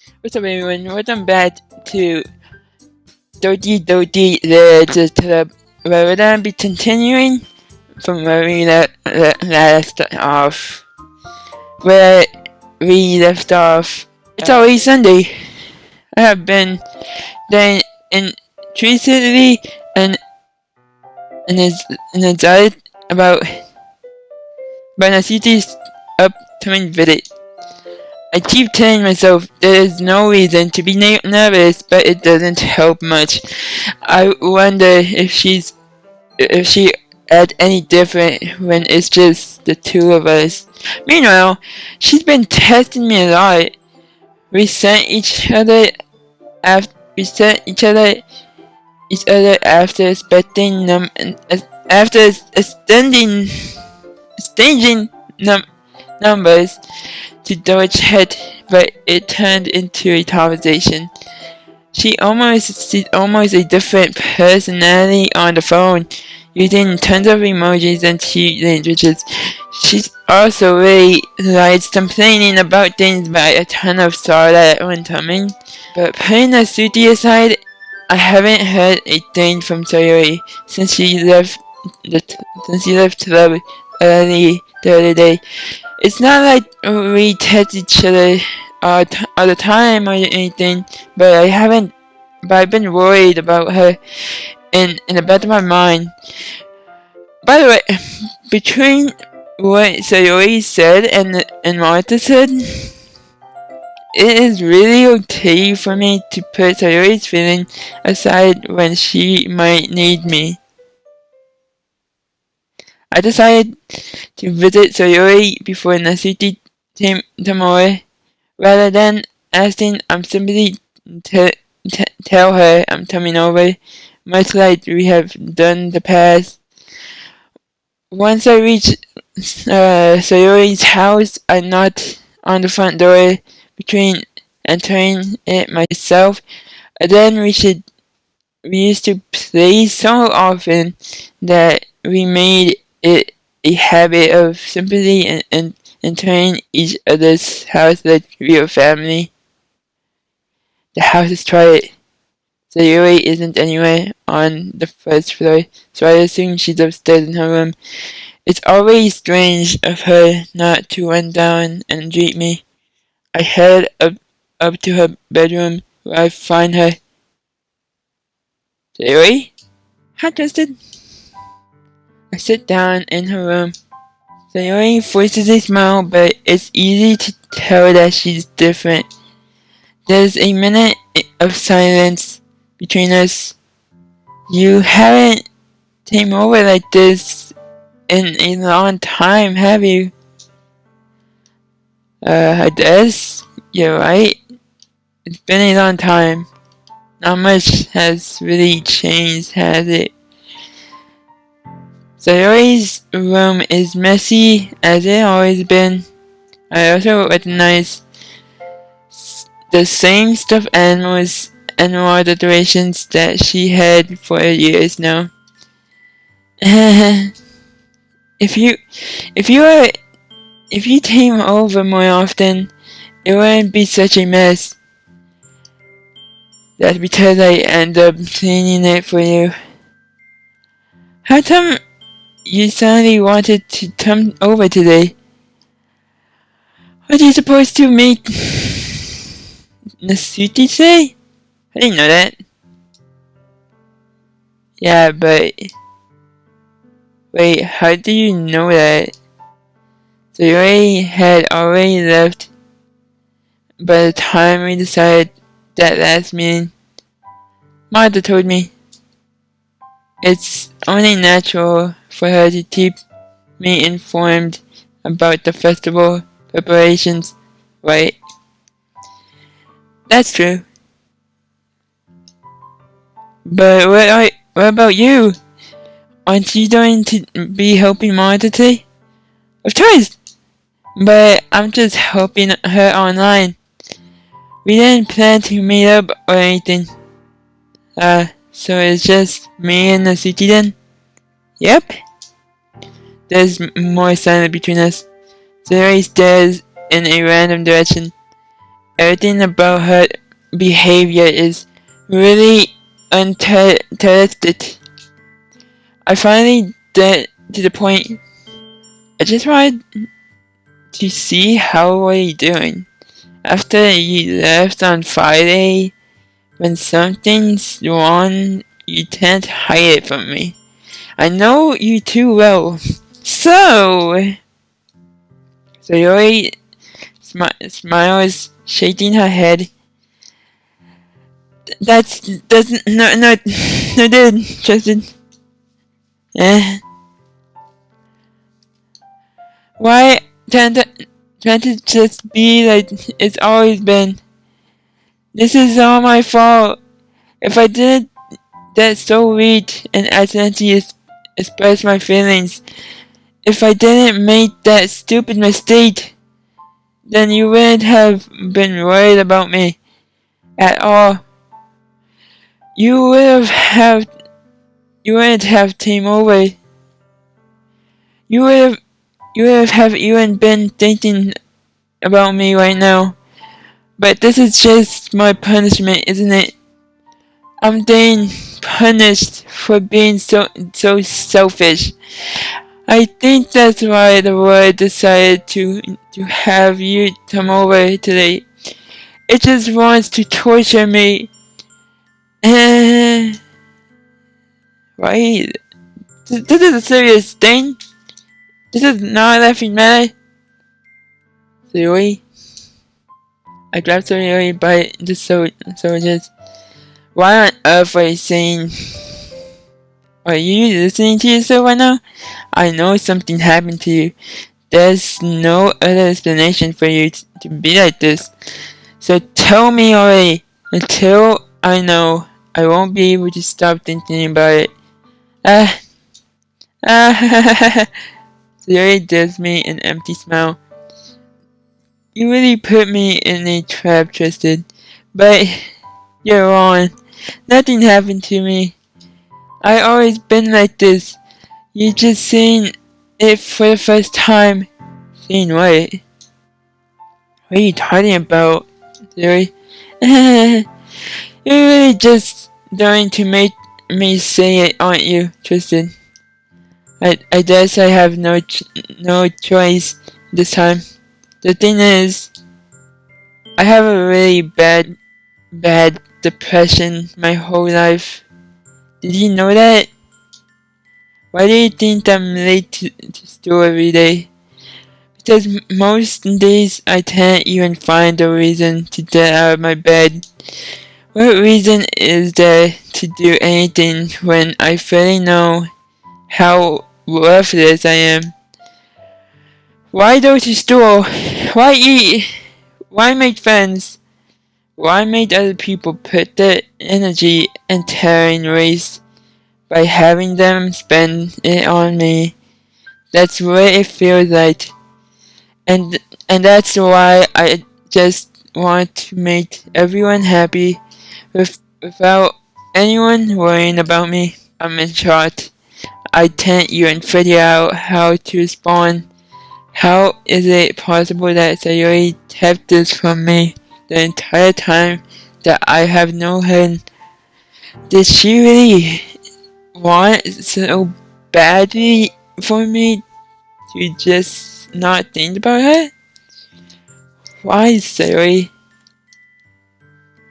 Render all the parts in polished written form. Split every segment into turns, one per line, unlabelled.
What's up, everyone? Welcome back to Doki the Club, where we're gonna be continuing from where we left off. Where we left off. It's always Sunday. I have been then intriguingly and excited about City's upcoming visit. I keep telling myself there is no reason to be nervous, but it doesn't help much. I wonder if she act any different when it's just the two of us. Meanwhile, she's been testing me a lot. We sent each other after expecting after exchanging numbers to Deutsch head, but it turned into a conversation. She's almost a different personality on the phone, using tons of emojis and cute languages. She's also really likes complaining about things by a ton of sorrow at one time. But putting the Suti aside, I haven't heard a thing from Sayori since she left club early the other day. It's not like we text each other all the time or anything, but I've been worried about her in the back of my mind. By the way, between what Sayori said and Martha said, it is really okay for me to put Sayori's feeling aside when she might need me. I decided to visit Sayori before Nasuti came tomorrow. Rather than asking, I'm simply tell her I'm coming over, much like we have done in the past. Once I reach Sayori's house, I knocked on the front door between entering it myself. And then we used to play so often that we made it a habit of simply entering each other's house like real family. The house is quiet. Sayori isn't anywhere on the first floor, so I assume she's upstairs in her room. It's always strange of her not to run down and greet me. I head up to her bedroom where I find her. Sayori? Hi, Tristan. I sit down in her room. Sayori forces a smile, but it's easy to tell that she's different. There's a minute of silence between us. You haven't came over like this in a long time, have you? I guess you're right. It's been a long time. Not much has really changed, has it? Sayori's room is messy, as it always been. I also recognize the same stuffed animals and more decorations that she had for years now. If you came over more often, it wouldn't be such a mess. That's because I end up cleaning it for you. How come you suddenly wanted to come over today? What are you supposed to make Nasuti say? I didn't know that. Yeah, but wait, how do you know that? Sayori had already left by the time we decided that last meeting. Martha told me. It's only natural for her to keep me informed about the festival preparations, right? That's true. But what about you? Aren't you going to be helping Martha today? Of course! But I'm just helping her online. We didn't plan to meet up or anything. So it's just me and the city then? Yep. There's more silence between us. Sayori stares in a random direction. Everything about her behavior is really uninterested. I finally get to the point. I just wanted to see how were you doing. After you left on Friday, when something's wrong, you can't hide it from me. I know you too well. So Sayori smiles, shaking her head. Doesn't no dude, Justin. Eh. Why can't it just be like it's always been? This is all my fault. If I did that so weak and accidentally express my feelings, if I didn't make that stupid mistake, then you wouldn't have been worried about me at all. You wouldn't have came over. You would have even been thinking about me right now. But this is just my punishment, isn't it? I'm being punished for being so selfish. I think that's why the world decided to have you come over today. It just wants to torture me. Right? This is a serious thing. This is not a laughing matter. Sayori. I grabbed Sayori by the soldiers. Why on earth are you saying? Are you listening to yourself right now? I know something happened to you. There's no other explanation for you to be like this. So tell me already. Until I know, I won't be able to stop thinking about it. Sayori gives me an empty smile. You really put me in a trap, Tristan. But you're wrong. Nothing happened to me. I always been like this. You just seen it for the first time. Seen what? What are you talking about, Sayori? You're really just going to make me say it, aren't you, Tristan? I guess I have no choice this time. The thing is, I have a really bad depression my whole life. Did you know that? Why do you think I'm late to school every day? Because most days I can't even find a reason to get out of my bed. What reason is there to do anything when I fully know how worthless I am? Why go to school? Why eat? Why make friends? Why make other people put their energy and time waste by having them spend it on me? That's what it feels like. And that's why I just want to make everyone happy without anyone worrying about me. I'm in shock. I can't even figure out how to respond. How is it possible that Sayori kept this from me the entire time that I have known her? Did she really want so badly for me to just not think about her? Why, Sayori?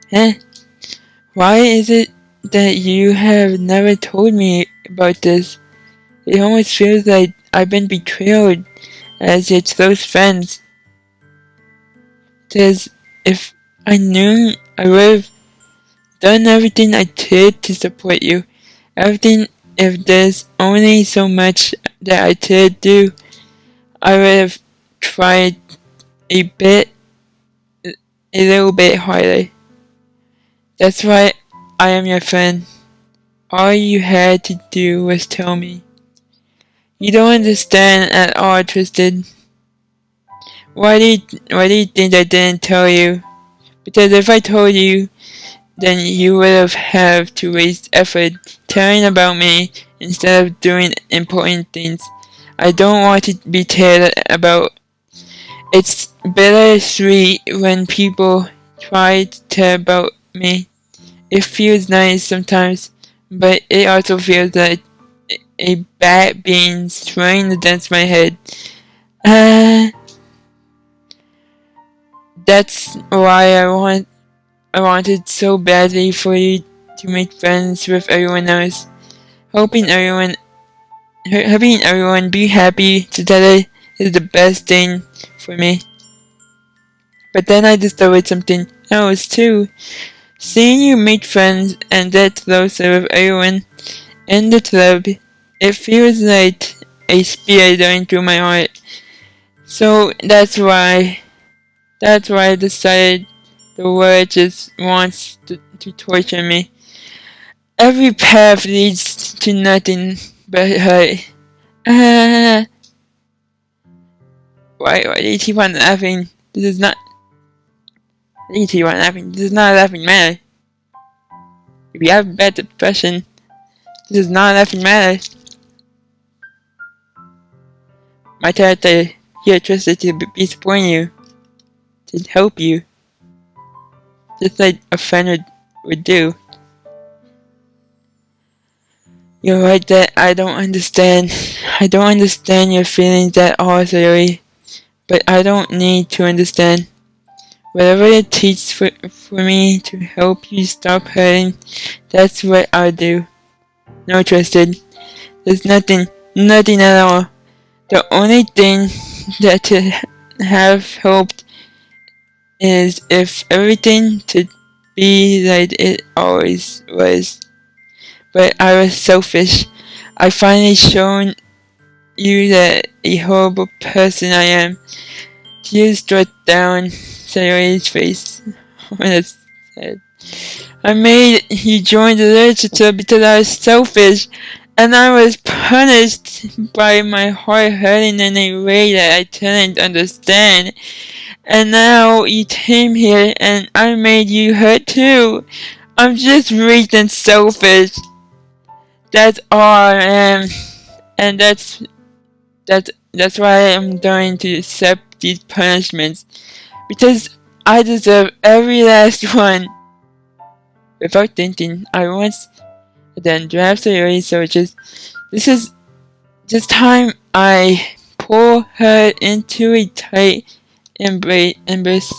Huh? Why is it that you have never told me about this? It almost feels like I've been betrayed as your close friends. Because if I knew, I would have done everything I could to support you. Everything. If there's only so much that I could do, I would have tried a little bit harder. That's why I am your friend. All you had to do was tell me. You don't understand at all, Tristan. Why do you think I didn't tell you? Because if I told you, then you would have to waste effort caring about me instead of doing important things. I don't want to be cared about. It's bittersweet when people try to tell about me. It feels nice sometimes, but it also feels like a bat being thrown against my head. Uh, that's why I wanted so badly for you to make friends with everyone else. Helping everyone be happy together is the best thing for me. But then I discovered something else too. Seeing you make friends and get closer with everyone in the club, it feels like a spear going through my heart. So that's why I decided the world just wants to torture me. Every path leads to nothing but hurt. Ah, why do you keep on laughing? This is not. Why do you keep on laughing? This is not a laughing matter. If you have bad depression, this is not a laughing matter. My character here trusted to be supporting you, to help you, just like a friend would do. You're right that I don't understand. I don't understand your feelings at all, Sayori. But I don't need to understand. Whatever it takes for me to help you stop hurting, that's what I'll do. No, trusted. There's nothing at all. The only thing that could have helped is if everything could be like it always was. But I was selfish. I finally shown you that a horrible person I am. Tears dropped down Sayori's face when I said, I made you join the literature because I was selfish, and I was punished by my heart hurting in a way that I couldn't understand. And now you came here and I made you hurt too. I'm just weak and selfish. That's all I am. And that's why I'm going to accept these punishments. Because I deserve every last one. Without thinking, I once then draft Sayori soldiers. This time I pull her into a tight embrace.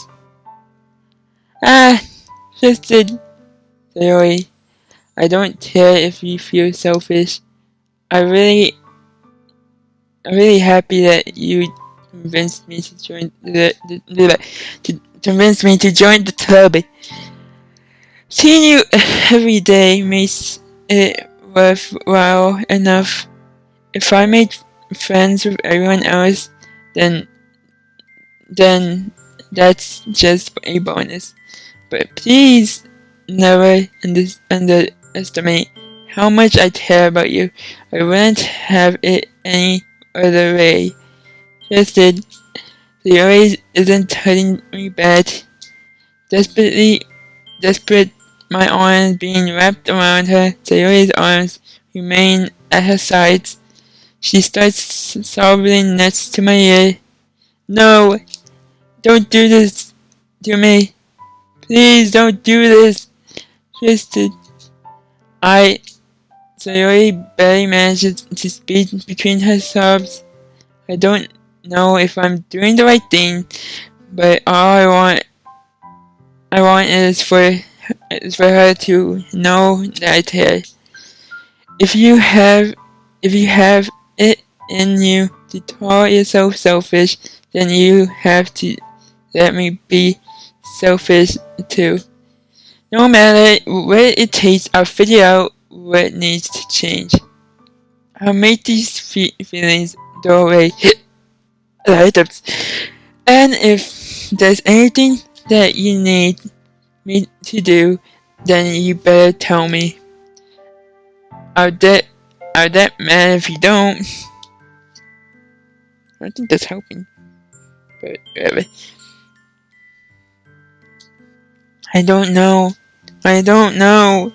Ah, just did Sayori. I don't care if you feel selfish. I'm really happy that you convinced me to join the club. Seeing you every day makes it worthwhile enough. If I make friends with everyone else, then that's just a bonus. But please never underestimate how much I care about you. I wouldn't have it any other way. Just did. The always isn't hurting me bad. Desperate, my arms being wrapped around her. Sayori's arms remain at her sides. She starts sobbing next to my ear. No, don't do this to me. Please don't do this. Twisted. Sayori barely manages to speak between her sobs. I don't know if I'm doing the right thing, but all I want is for her to know that I care. If you have it in you to call yourself selfish, then you have to let me be selfish too. No matter what it takes, I'll figure out what needs to change. I'll make these feelings go away. Items. And if there's anything that you need me to do, then you better tell me. I'll get mad if you don't. I think that's helping. But whatever. I don't know. I don't know.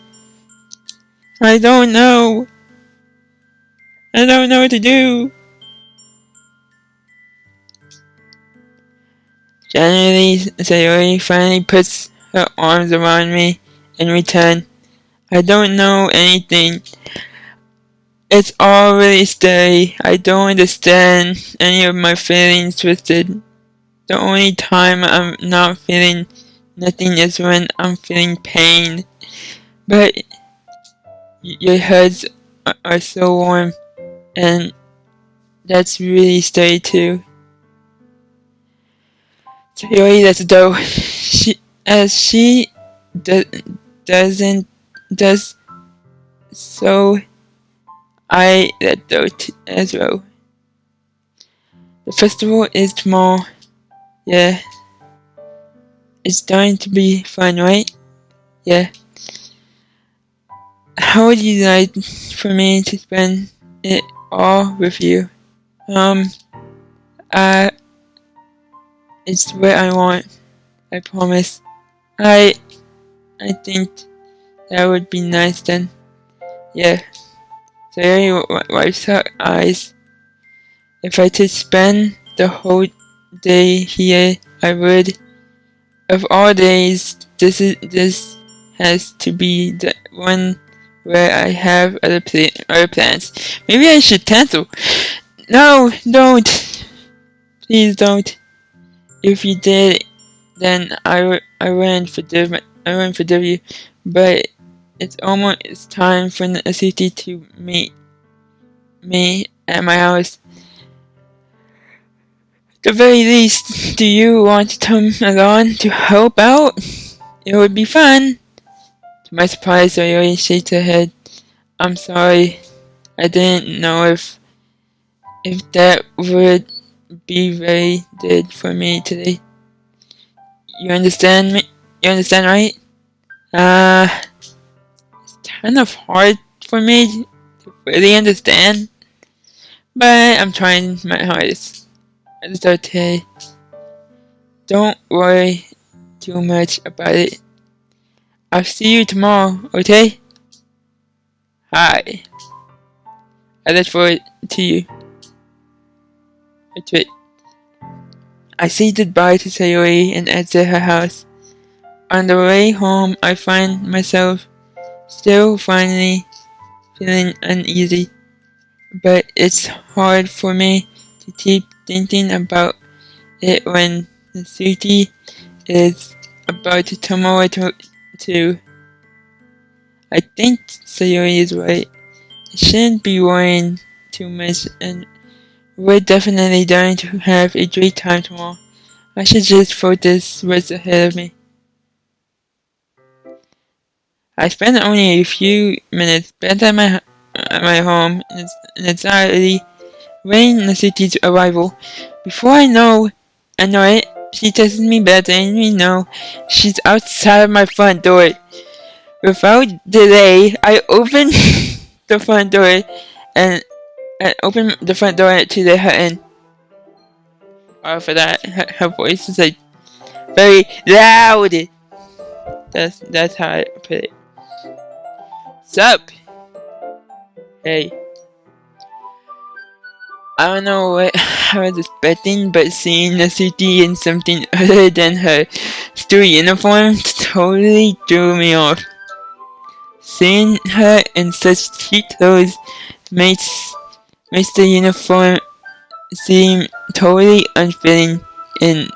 I don't know. I don't know what to do. Generally, Sayori finally puts her arms around me in return. I don't know anything. It's all really scary. I don't understand any of my feelings twisted. The only time I'm not feeling nothing is when I'm feeling pain. But your hugs are so warm, and that's really scary too. Sayori lets go. She doesn't does so. I let go as well. The festival is tomorrow. Yeah, it's going to be fun, right? Yeah. How would you like for me to spend it all with you? Uh, it's what I want. I promise. I think that would be nice then. Yeah. Sayori wipes her eyes. If I could spend the whole day here, I would. Of all days, this has to be the one where I have other plans. Maybe I should cancel. No, don't. Please don't. If you did, then I wouldn't forgive you. But it's time for the city to meet me at my house. At the very least, do you want to come along to help out? It would be fun. To my surprise, Sayori shakes her head. I'm sorry. I didn't know if that would be very good for me today. You understand me? You understand, right? It's kind of hard for me to really understand, but I'm trying my hardest. It's okay. Don't worry too much about it. I'll see you tomorrow, okay? Hi. I look forward to you. That's it. I say goodbye to Sayori and exit her house. On the way home, I find myself still finally feeling uneasy, but it's hard for me to keep thinking about it when the city is about to tomorrow too. I think Sayori is right. I shouldn't be worrying too much, and we're definitely going to have a great time tomorrow. I should just focus what's ahead of me. I spent only a few minutes back at my home, and it's already waiting the city's arrival. Before I know it, she texts me back letting me know she's outside my front door. Without delay, I open the front door and open the front door to let her in. For that, her voice is like very loud. That's how I put it. Sup? Hey. I don't know what I was expecting, but seeing the city in something other than her school uniform totally threw me off. Seeing her in such cheap clothes makes the uniform seem totally unfitting in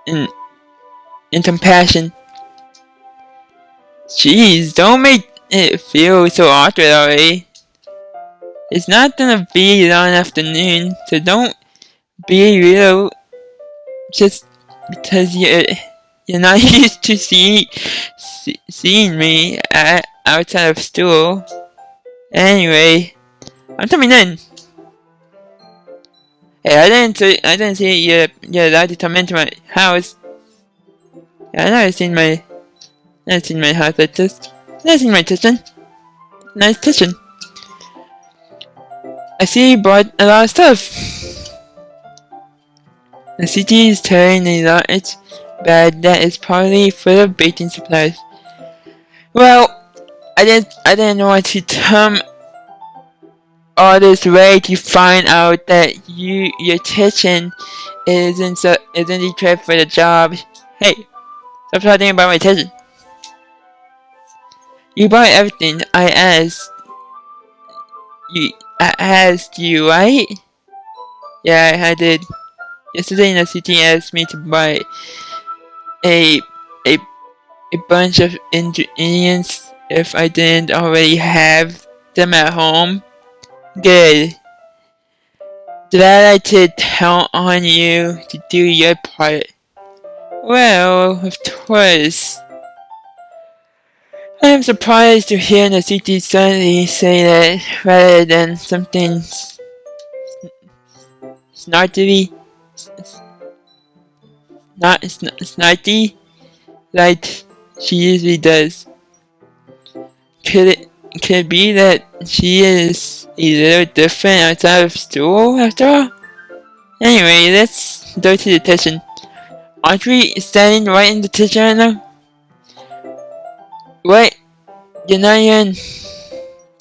in comparison. Jeez, don't make it feel so awkward already. It's not gonna be a long afternoon, so don't be real just because you're not used to seeing me outside of school. Anyway, I'm coming in. Hey, I didn't see you're allowed to come into my house. Yeah, I never seen my house like this. Never seen my kitchen. Nice kitchen. I see you bought a lot of stuff. The city is carrying a large bag that is partly full of baking supplies. Well, I didn't want to come all this way to find out that your kitchen isn't equipped for the job. Hey, Stop talking about my attention. You bought everything I asked. I asked you, right? Yeah, I did. Yesterday, Nasiti asked me to buy a a a bunch of ingredients if I didn't already have them at home. Good. Glad I could count on you to do your part. Well, of course. I am surprised to hear Nasiti suddenly say that rather than something snartily, not snarty like she usually does. Could it be that she is a little different outside of school after all? Anyway, let's go to the kitchen. Aren't we standing right in the kitchen right now? What? You're not even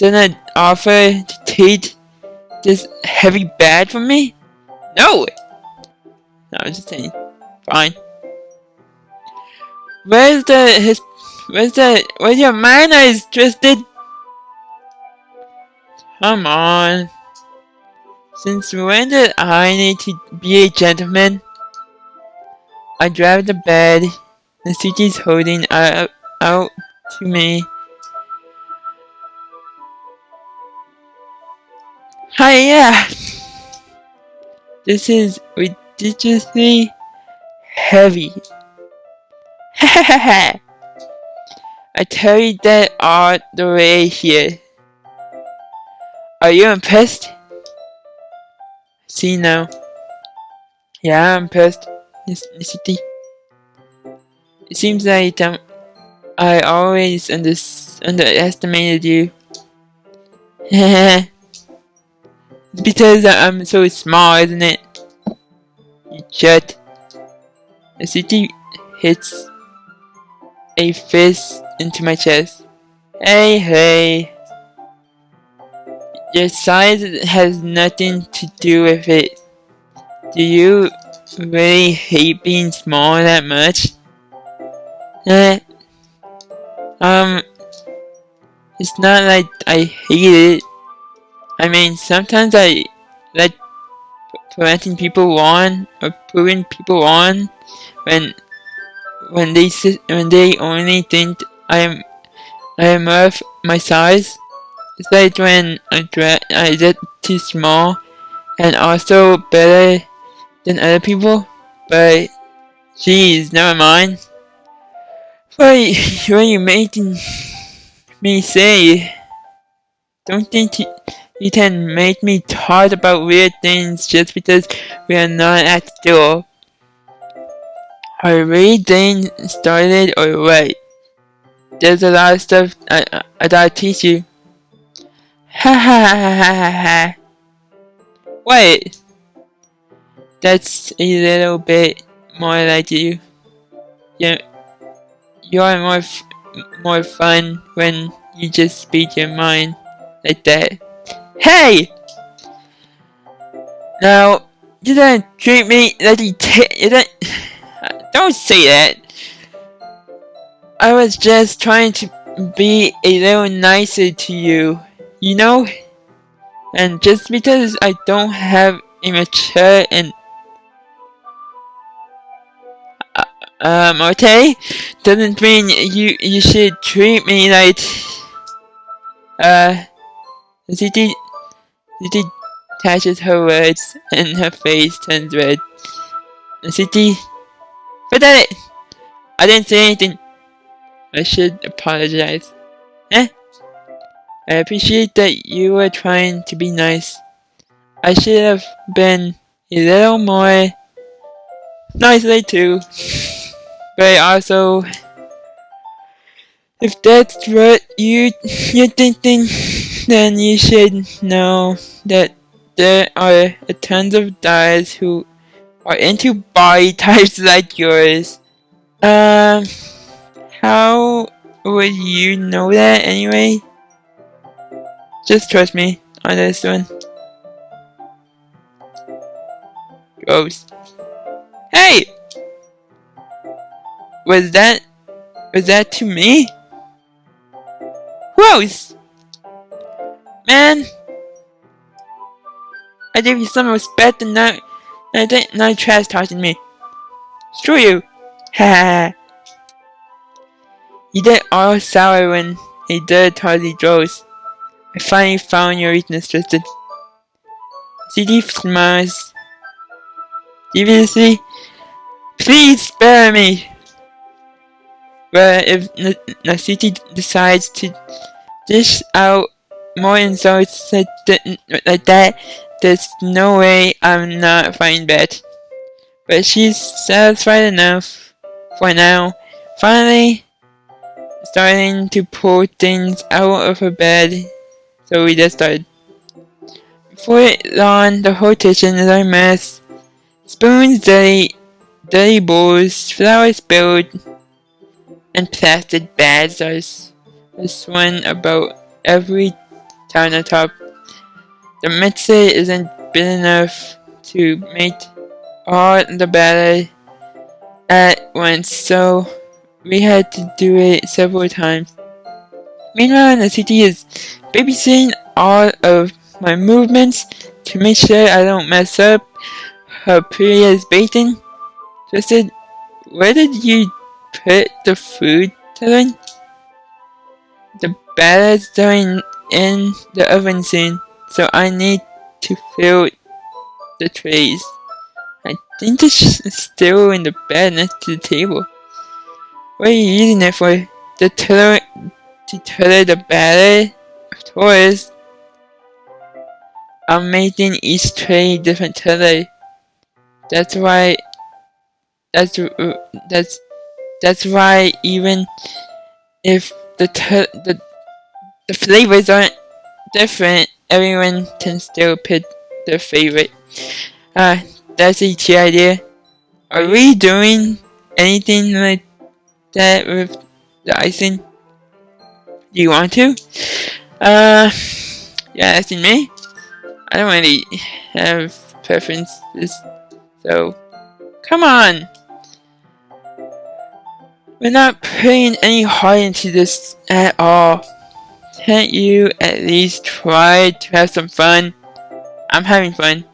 gonna offer to take this heavy bag from me? No! No, I'm just saying. Fine. Where's your manners, twisted? Come on. Since when did I need to be a gentleman? I grabbed the bed. The Suki's holding out to me. Hi, yeah. This is ridiculously heavy. I carried that all the way here. Are you impressed? See now. Yeah, I'm impressed. City. It seems like I always underestimated you. Because I'm so small, isn't it? You jerk. The city hits a fist into my chest. Hey. Your size has nothing to do with it. Do you really hate being small that much? Eh, um, it's not like I hate it. I mean, sometimes I like preventing people on or proving people on when when they only think I am of my size. It's like when I get too small and also better than other people. But jeez, never mind. What are you making me say? Don't think you can make me talk about weird things just because we are not at school. Are we getting started or what? There's a lot of stuff I gotta teach you. Ha ha ha ha ha ha. Wait, that's a little bit more like you. You're, you're more fun when you just speak your mind like that. Hey! Now, you don't treat me like you don't say that. I was just trying to be a little nicer to you, you know? And just because I don't have a mature and okay, doesn't mean you should treat me like uh Ziti Ziti catches her words and her face turns red. Ziti, forget it. I didn't say anything. I should apologize. Eh? I appreciate that you were trying to be nice. I should have been a little more nicely too. But also, if that's what you're thinking, then you should know that there are a tons of guys who are into body types like yours. Um, how would you know that anyway? Just trust me on this one. Gross. Hey! Was that to me? Gross! Man, I gave you some respect and now you're trash talking me. Screw you! Ha! You get all sour when a dirt tardy grows. I finally found your weakness, Tristan. CD smiles. Deviously, please spare me! But if Nasiti decides to dish out more insults like that, there's no way I'm not fighting back. But she's satisfied enough for now. Finally, starting to pull things out of her bed. So we just started. Before long, the whole kitchen is a mess. Spoons, dirty bowls, flour spilled, and plastic bags are swung about every countertop. The mixer isn't big enough to make all the batter at once, so we had to do it several times. Meanwhile, the city is babysitting all of my movements to make sure I don't mess up her previous baking. Just said, where did you put the food coloring? The batter's going in the oven soon, so I need to fill the trays. I think it's still in the bed next to the table. What are you using it for? To color the batter? Of course. I'm making each tray different color. That's why even if the flavors aren't different, everyone can still pick their favorite. That's a key idea. Are we doing anything like that with the icing? Do you want to? Yeah, asking me? I don't really have preferences, so come on! We're not putting any heart into this at all. Can't you at least try to have some fun? I'm having fun.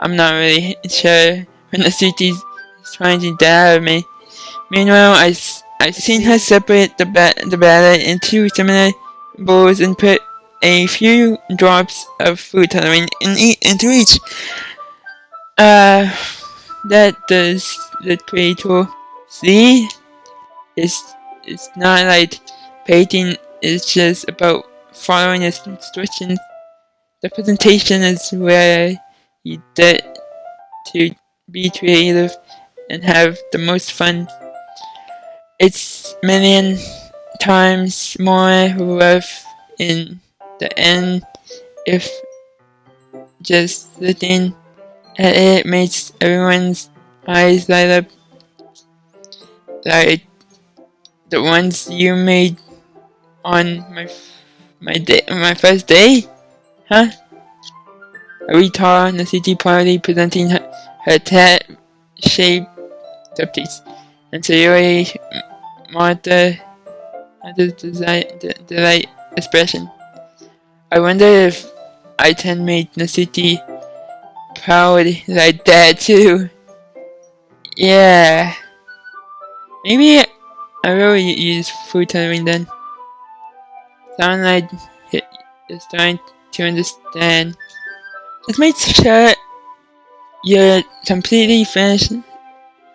I'm not really sure when the city's trying to get out of me. Meanwhile, I've seen her separate the batter into similar bowls and put a few drops of food coloring into each. That does look pretty cool. See? It's not like painting is just about following instructions. The presentation is where you get to be creative and have the most fun. It's million times more worth in the end if just looking at it makes everyone's eyes light up like the ones you made on my first day, huh? A retard in the city party presenting her tat-shaped cupcakes, and Sayori Martha's delight expression. I wonder if I can make the city proud like that too. Yeah. Maybe I will use food coloring then. Sound like you're starting to understand. Just make sure you're completely finished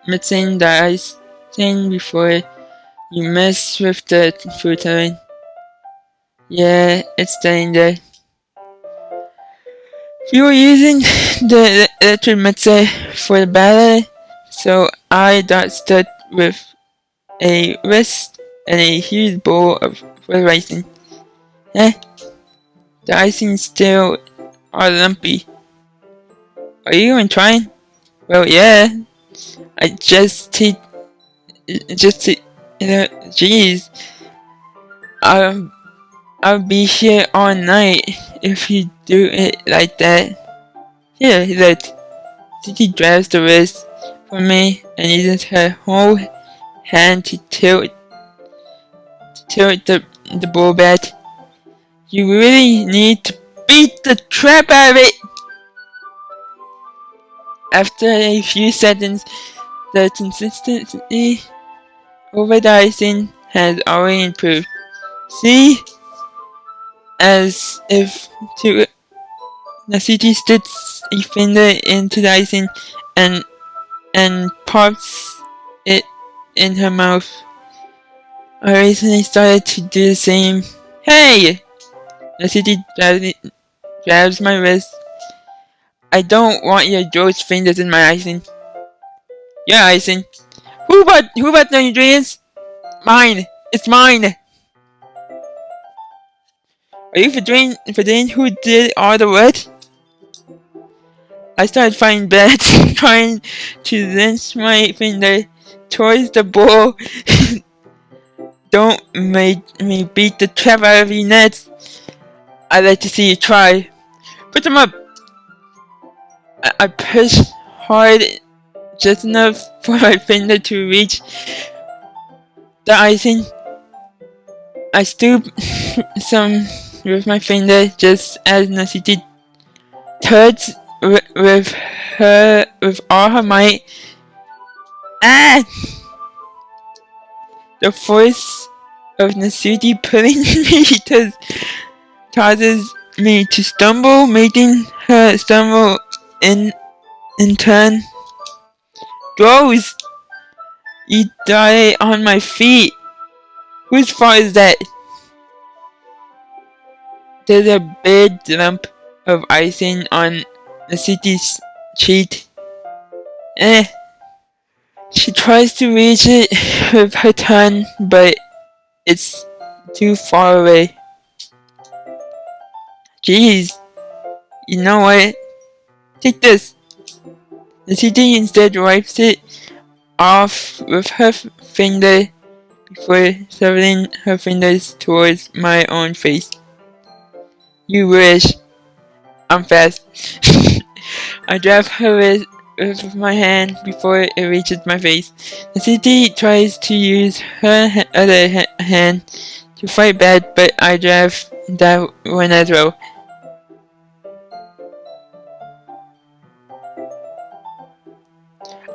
mixing the icing before you mess with the food coloring. Yeah, it's staying there. We were using the electric mixer for the batter, so I got stuck with a whisk and a huge bowl for icing. The icing's still all lumpy. Are you even trying? Well, yeah. Jeez. I'll be here all night if you do it like that. Here, look. Titi grabs the wrist from me and uses her whole hand to tilt the ball bat. You really need to beat the crap out of it! After a few seconds, the consistency over the icing has already improved. See? As if to Nasiti sticks a finger into the icing and pops it in her mouth. I recently started to do the same. Hey! Nasiti grabs my wrist. I don't want your gross fingers in my icing. Your icing. Who bought the ingredients? Mine. It's mine. Are you forgetting who did all the work? I started finding bad, trying to lynch my finger towards the ball. Don't make me beat the crap out of you, Ned. I'd like to see you try. Put them up. I pushed hard, just enough for my finger to reach the icing. I stooped some with my finger just as Nasiti touched with all her might. Ah! The force of Nasiti pulling me causes me to stumble, making her stumble in turn. Gross! You die on my feet. Whose fault is that? There's a big lump of icing on Nasiti's cheek. She tries to reach it with her tongue, but it's too far away. Jeez. You know what? Take this. Nasiti instead wipes it off with her finger before shoving her fingers towards my own face. You wish. I'm fast. I grab her with my hand before it reaches my face. Nasiti tries to use her other hand to fight back, but I grab that one as well.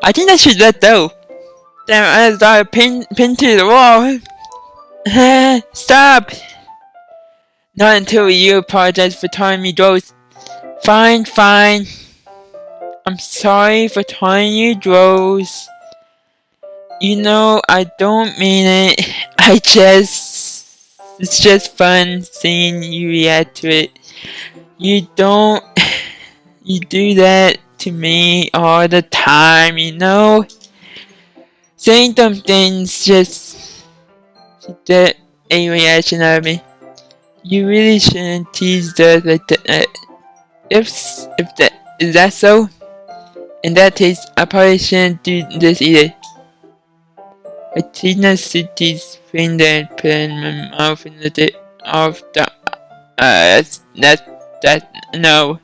I think I should let go. Damn, I started pinned to the wall. Stop! Not until you apologize for telling me those. Fine. I'm sorry for telling you those. You know, I don't mean it. It's just fun seeing you react to it. You do that to me all the time, you know? Saying dumb things just to get a reaction out of me. You really shouldn't tease us like that. Is that so? In that case, I probably shouldn't do this either. I teased Nasiti's finger and put it in my mouth and let it off the. No.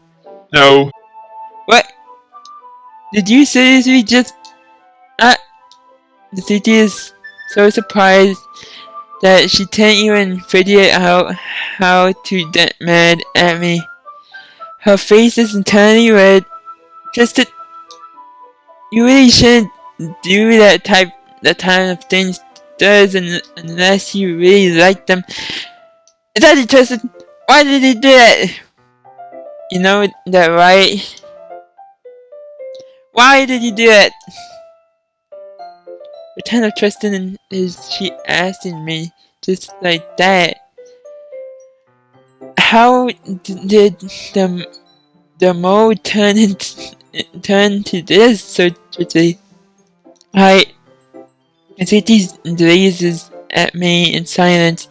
No.
What? Did you seriously just. Nasiti is so surprised that she can't even figure out how to get mad at me. Her face is entirely red. You really shouldn't do that kind of things unless you really like them. Is that interested? Why did he do that? You know that, right? Why did you do that? What kind of Tristan is she asking me just like that? How did the mode turn to this so quickly? City gazes at me in silence.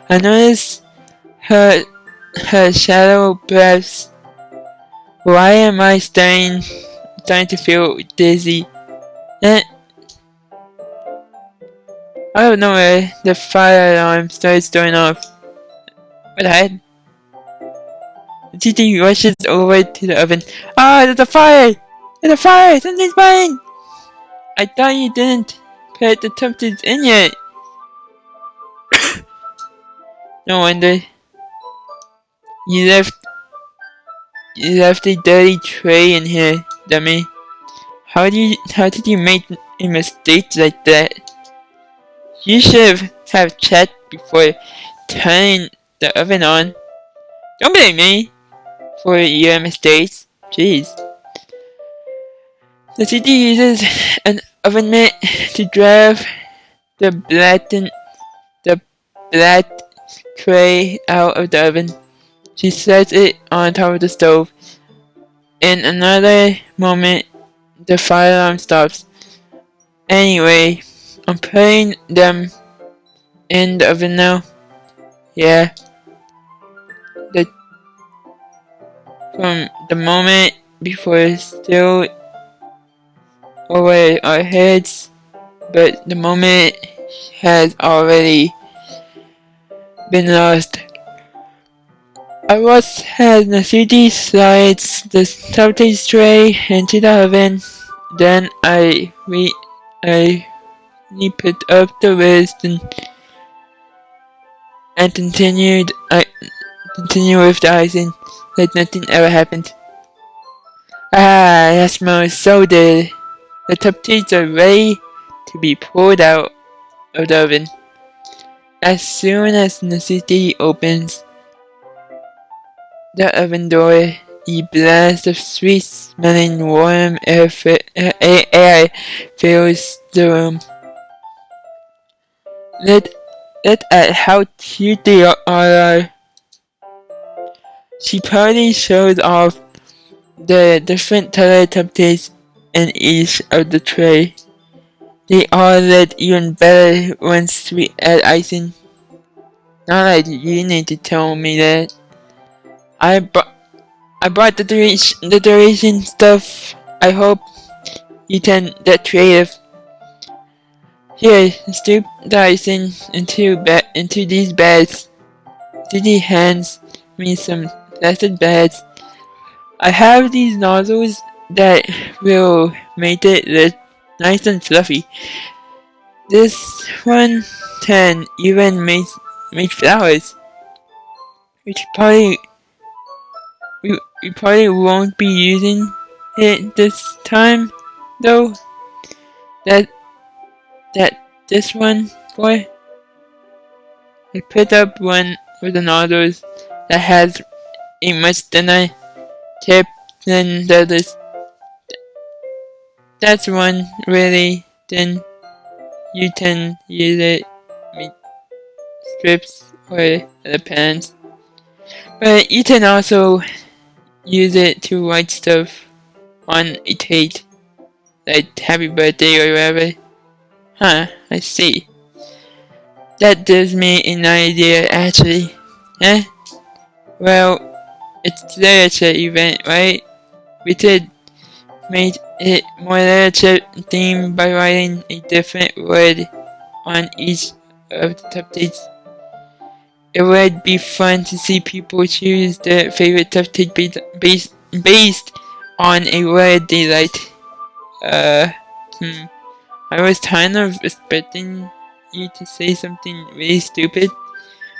I notice her shadow breaths. Why am I starting to feel dizzy? Out of nowhere, the fire alarm starts going off. What the heck? Titi rushes over to the oven. Ah, there's a fire! There's a fire! Something's burning! I thought you didn't put the tufted in yet. No wonder. You left a dirty tray in here, dummy. How did you make a mistake like that? You should have checked before turning the oven on. Don't blame me for your mistakes. Jeez. The city uses an oven mitt to drive the black tray out of the oven. She sets it on top of the stove. In another moment, the fire alarm stops. Anyway, I'm putting them in the oven now. Yeah. From the moment before still over our heads, but the moment has already been lost. I was as Nasuti slides the salty tray into the oven. Then I put up the wrist and continue with the icing like nothing ever happened. Ah, that smells so good. The cupcakes are ready to be pulled out of the oven. As soon as Nasuti opens the oven door, a blast of sweet-smelling warm air fills the room. Look at how cute they are. She proudly shows off the different colored cupcakes in each of the tray. They all look even better when sweet add icing. Not like you need to tell me that. I bought the duration stuff. I hope you can get creative. Here, scoop the icing into these bags. Diddy hands me some plastic bags. I have these nozzles that will make it look nice and fluffy. This one can even make flowers. Which we probably won't be using it this time, though. That this one for. I picked up one with the nozzles that has a much thinner tip than the others. That's one really thin. You can use it with strips or the pans, but you can also use it to write stuff on a cake, like happy birthday or whatever. Huh, I see. That gives me an idea actually. Eh? Well, it's literature event, right? We could make it more literature themed by writing a different word on each of the cupcakes. It would be fun to see people choose their favorite cupcake based on a word they like. I was kind of expecting you to say something really stupid,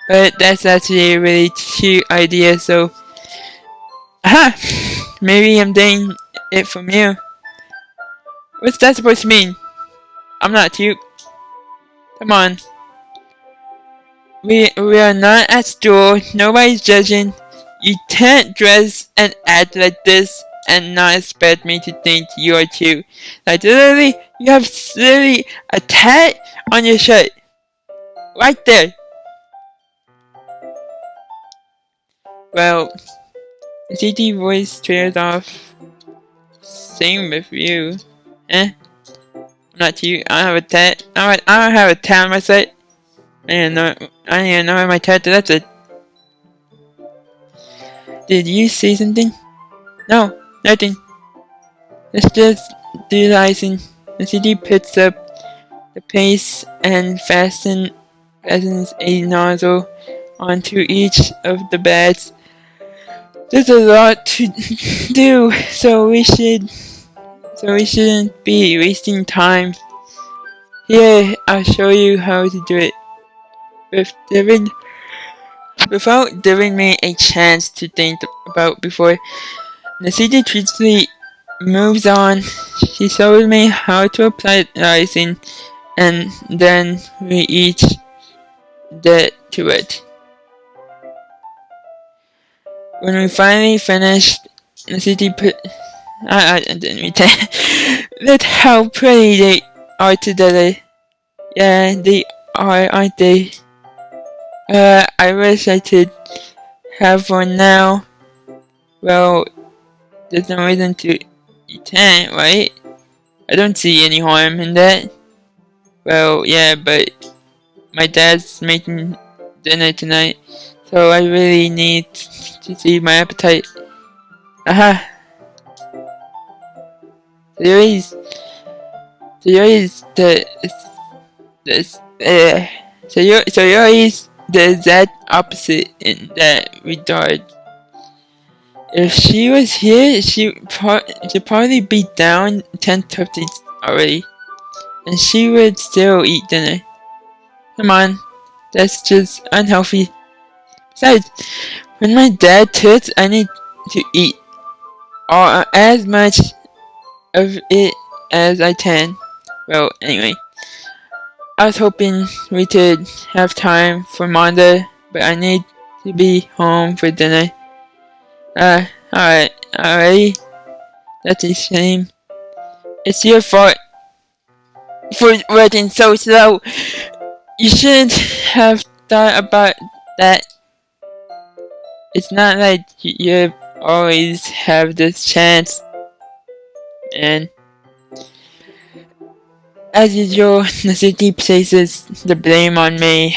but that's actually a really cute idea, so aha! Maybe I'm getting it from you. What's that supposed to mean? I'm not cute. Come on. We are not at school. Nobody's judging. You can't dress and act like this and not expect me to think you are cute. Like literally, you have literally a tat on your shirt. Right there. Well, the CT voice trails off. Same with you. Eh? I'm not cute. I don't have a tat. I don't have a tat on my shirt. I didn't know where my tat is. That's it. Did you see something? No, nothing. Let's just do the icing. The CD picks up the paste and fastens a nozzle onto each of the bags. There's a lot to do, so we shouldn't be wasting time. Here, I'll show you how to do it without giving me a chance to think about before. Nasidi truthfully moves on. She showed me how to apply icing, and then we each did to it. When we finally finished, Nasidi put. I didn't read that. Look how pretty they are together. Yeah, they are, aren't they? I wish I could have one now. Well, there's no reason to eat it, right? I don't see any harm in that. Well, yeah, but my dad's making dinner tonight, so I really need to see my appetite. Aha! Theories, theories, theories, the exact opposite in that regard. If she was here, she'd probably be down 10 tufties already, and she would still eat dinner. Come on, that's just unhealthy. Besides, when my dad cooks, I need to eat as much of it as I can. Well, anyway, I was hoping we could have time for Monda, but I need to be home for dinner. Alright, that's a shame. It's your fault for working so slow. You shouldn't have thought about that. It's not like you always have this chance. And as usual, the city places the blame on me.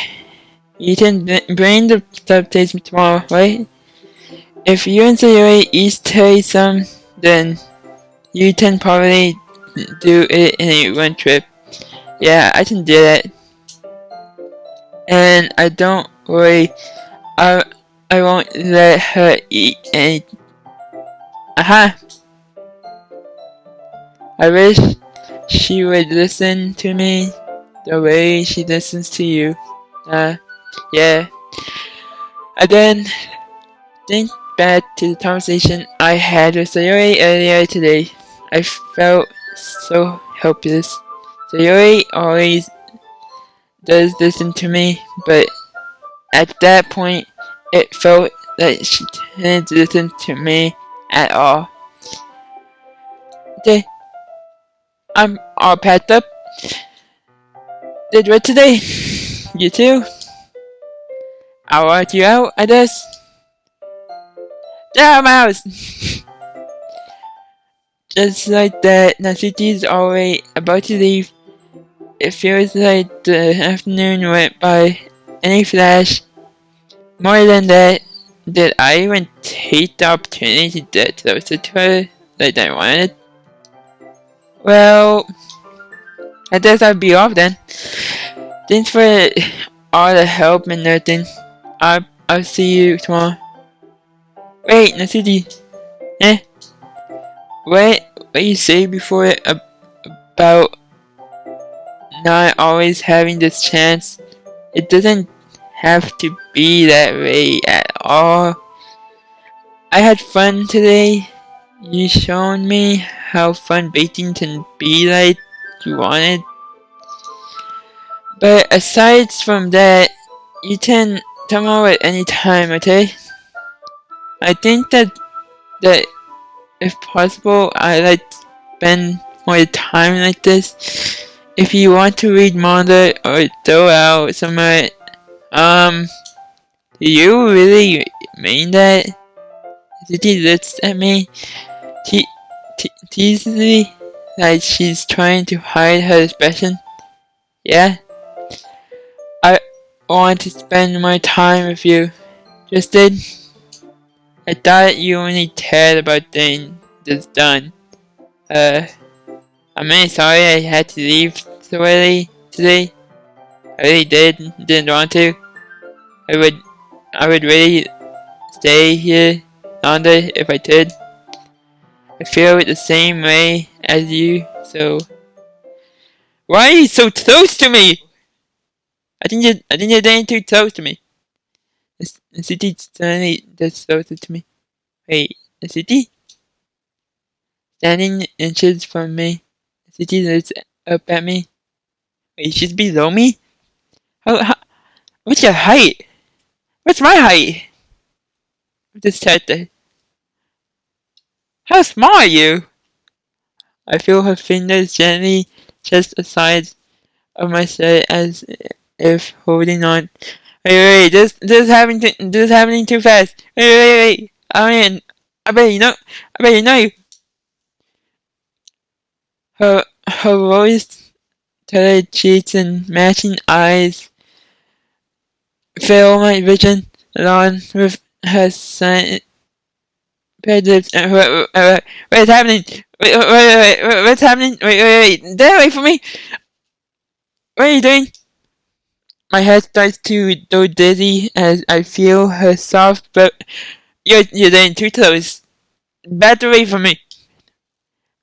You can bring the subtitles tomorrow, right? If you and Sayori each carry some, then you can probably do it in a one trip. Yeah, I can do that. And I don't worry, I won't let her eat any. Aha! I wish she would listen to me the way she listens to you. Yeah. I then think back to the conversation I had with Sayori earlier today. I felt so helpless. Sayori always does listen to me, but at that point, it felt like she didn't listen to me at all. Okay, I'm all packed up. Did what today? You too? I'll walk you out, I guess. Down mouse! Just like that, Nasiti's already about to leave. It feels like the afternoon went by in a flash. More than that, did I even take the opportunity to get closer to her like I wanted? Well, I guess I'll be off then. Thanks for all the help and everything. I'll see you tomorrow. Wait, Nasiti. Eh? What you say before about not always having this chance? It doesn't have to be that way at all. I had fun today. You shown me how fun baking can be like you wanted. But aside from that, you can come over at any time, okay? I think that if possible, I like to spend more time like this. If you want to read manga or go out somewhere, do you really mean that? Ziti looks at me, teasingly, like she's trying to hide her expression. Yeah, I want to spend more time with you. Just did. I thought you only cared about getting this done. I'm really sorry I had to leave so early today. I really didn't want to. I would really stay here longer if I could. I feel the same way as you, so Why are you so close to me? I think you're getting too close to me. The city suddenly gets closer to me. Wait, the city? Standing inches from me. The city looks up at me. Wait, she's below me? How, what's your height? What's my height? Just checked it. How small are you? I feel her fingers gently just aside of my shirt as if holding on. Wait, this is happening too fast. Wait. I mean, I bet you know, I bet you know. Her rose colored cheeks and matching eyes fill my vision along with her sun lips. What's happening? What's happening? Wait. Get away from me! What are you doing? My head starts to go dizzy as I feel her soft but you're getting too close. Back away from me.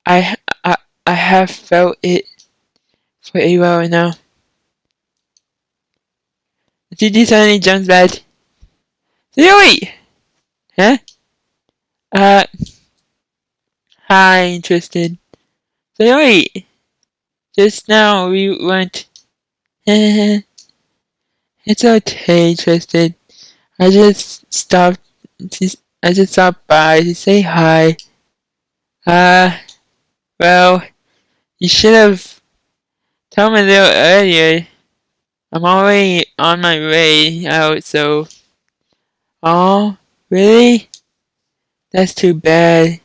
I, I, I have felt it for a while now. Gigi suddenly jumps back. Zoe! Huh? Uh, hi, interested. Zoe! Just now we went. It's okay, interested. I just stopped. I just stopped by to say hi. Uh, well, you should have told me a little earlier. I'm already on my way out, so. Oh, really? That's too bad.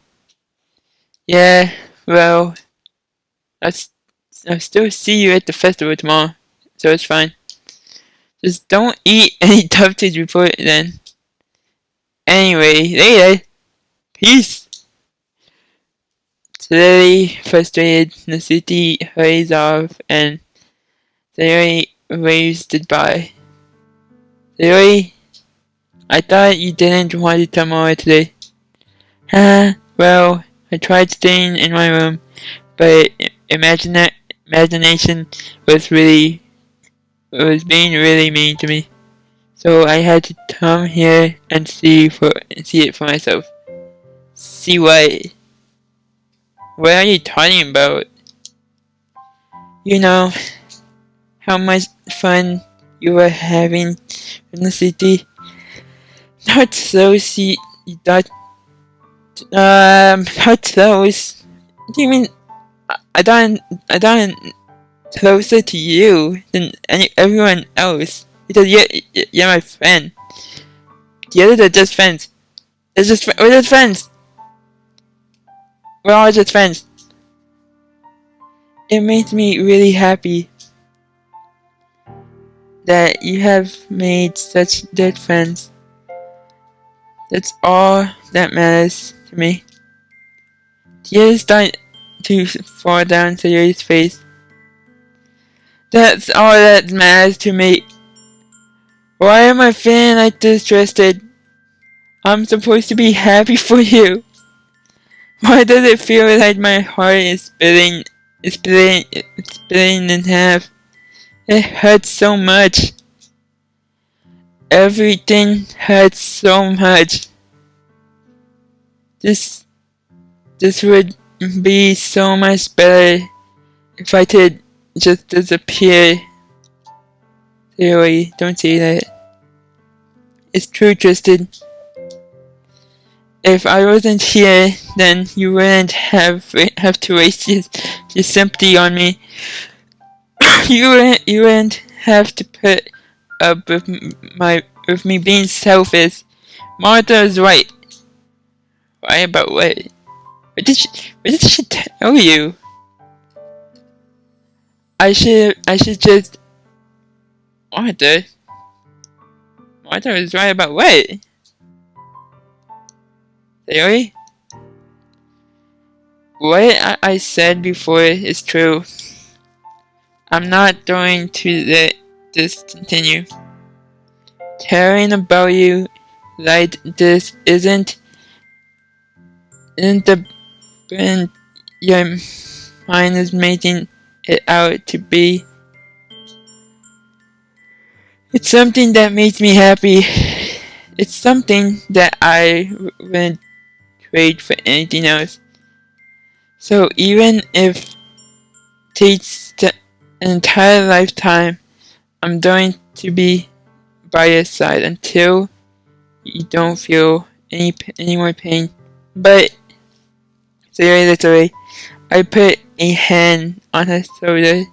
Yeah, well, I'll still see you at the festival tomorrow, so it's fine. Just don't eat any tough before it then. Anyway, later. Peace. Slowly frustrated, the city hurries off and Theory waves goodbye. Theory, I thought you didn't want to come over today. Well, I tried staying in my room, but imagination was being really mean to me. So I had to come here and see it for myself. See what? What are you talking about? You know how much fun you were having in the city. Not so see that not close. What do you mean? I don't closer to you than everyone else because you're my friend. The others are just friends. We're just friends. We're all just friends. It makes me really happy that you have made such good friends. That's all that matters to me. Tears start to fall down Sayori's face. That's all that matters to me. Why am I feeling like this, Tristan? I'm supposed to be happy for you. Why does it feel like my heart is splitting in half? It hurts so much. Everything hurts so much. This would be so much better if I could just disappear. Seriously, don't say that. It's true, Tristan. If I wasn't here, then you wouldn't have to waste your sympathy on me. You wouldn't have to put up with me being selfish. Martha is right. Right about what? What did she tell you? I should just Martha. Martha is right about what? Theory? What I said before is true. I'm not going to let this continue. Caring about you like this isn't the burden your mind is making it out to be. It's something that makes me happy. It's something that I wouldn't trade for anything else. So even if it takes an entire lifetime, I'm going to be by your side until you don't feel any more pain. But very literally, I put a hand on her shoulder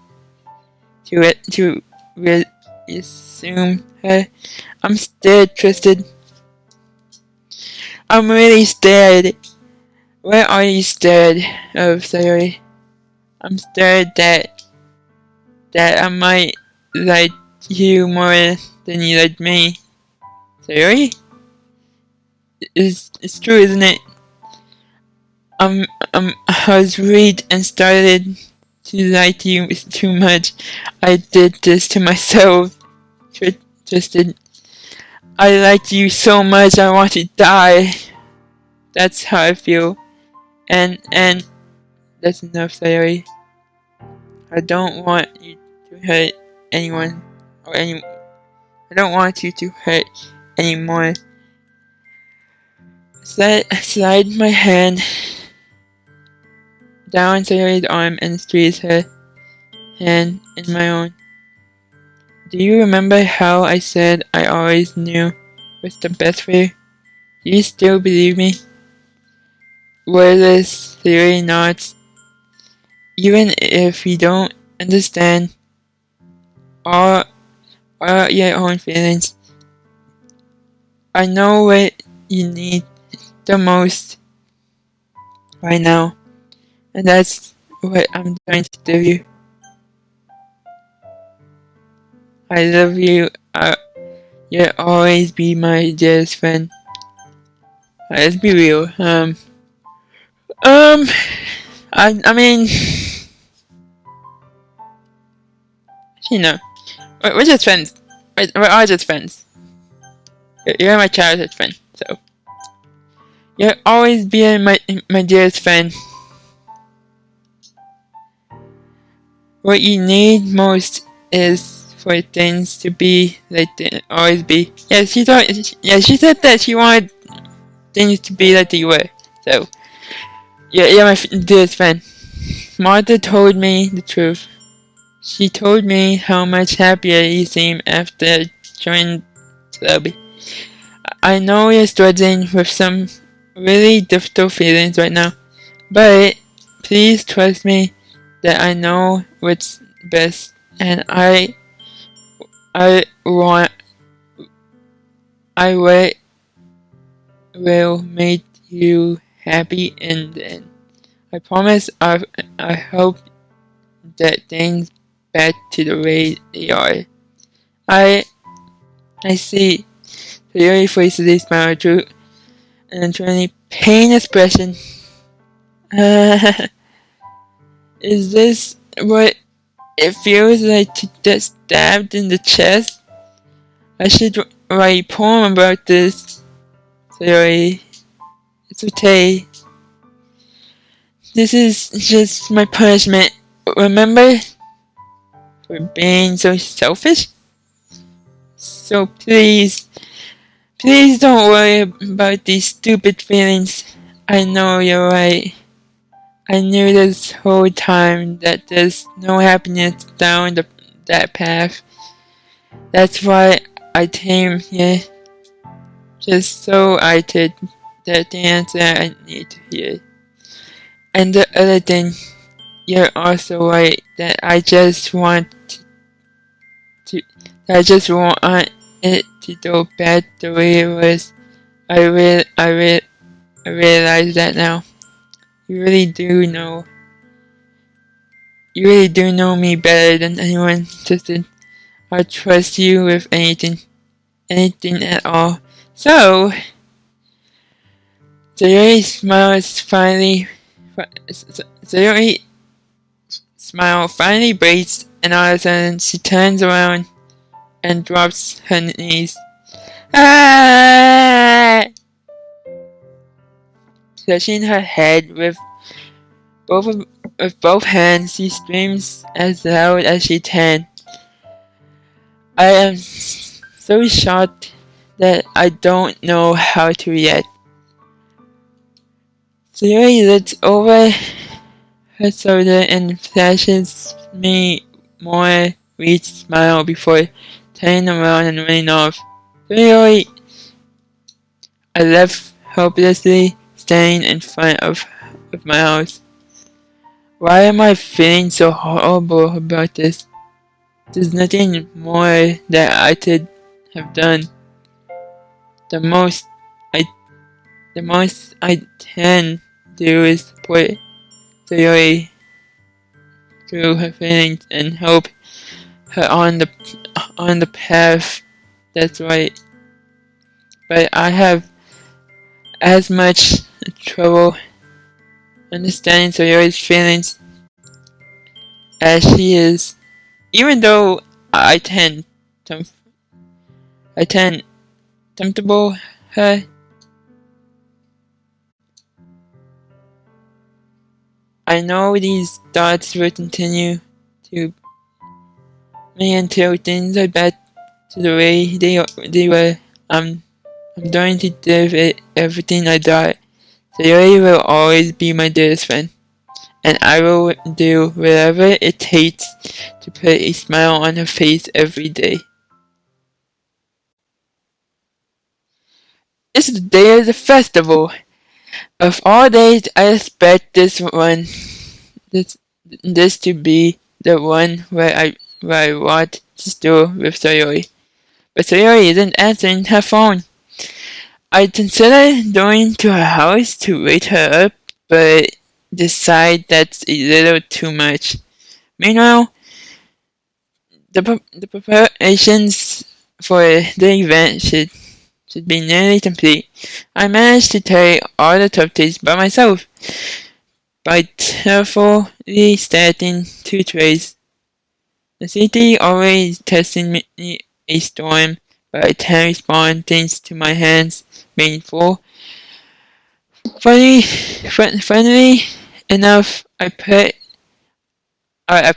to reassume her. I'm scared, Tristan. I'm really scared. What are you scared of, Sayori? I'm scared that I might like you more than you like me. Sayori? It's true, isn't it? I was worried and started to like you too much. I did this to myself. Tristan. I liked you so much I want to die. That's how I feel. And that's enough, Sayori. I don't want you to hurt anyone or any. I don't want you to hurt anymore. Slide my hand down Sayori's arm and squeeze her hand in my own. Do you remember how I said I always knew what's the best for you? Do you still believe me? Wordless Sayori nods. Even if you don't understand all your own feelings, I know what you need the most right now, and that's what I'm trying to do you. I love you. You'll always be my dearest friend. Let's be real. I mean, you know, we're just friends. We're all just friends. You're my childhood friend, so you'll always be my dearest friend. What you need most is for things to be like they always be. Yeah, she said that she wanted things to be like they were. So, you're my dearest friend. Martha told me the truth. She told me how much happier you seem after joining club. I know you're struggling with some really difficult feelings right now, but please trust me that I know what's best, and I will make you happy in the end. I promise. I hope that things back to the way they are. I see. Sayori faces a smile through an truly pain expression. Is this what it feels like to get stabbed in the chest? I should write a poem about this. Sayori, it's okay. This is just my punishment. Remember? For being so selfish? So please don't worry about these stupid feelings. I know you're right. I knew this whole time that there's no happiness down that path. That's why I came here. Just so I could get the answer I need to hear. And the other thing, you're also right that I just want it to go back the way it was. I realize that now. You really do know. You really do know me better than anyone. Tristan. I trust you with anything at all. So, Sayori's smile finally breaks, and all of a sudden she turns around and drops her knees. Ah! Touching her head with both of With both hands, she screams as loud as she can. I am so shocked that I don't know how to react. Sayori looks over her shoulder and flashes me more sweet smile before turning around and running off. Sayori, I left hopelessly standing in front of my house. Why am I feeling so horrible about this? There's nothing more that I could have done. The most I the most I can do is support Sayori through her feelings and help her on the path that's right. But I have as much trouble understanding Sayori's feelings as she is. Even though I tend to I tend comfortable her, I know these thoughts will continue to me until things are back to the way they were. I'm going to give it everything I got. Sayori will always be my dearest friend, and I will do whatever it takes to put a smile on her face every day. It's the day of the festival. Of all days, I expect this this to be the one where I want to steal with Sayori. But Sayori isn't answering her phone. I consider going to her house to wake her up, but decide that's a little too much. Meanwhile, the preparations for the event should be nearly complete. I managed to carry all the cupcakes by myself by carefully stacking 2 trays. The city always testing me a storm, but I can respond thanks to my hands being full. Funnily enough, I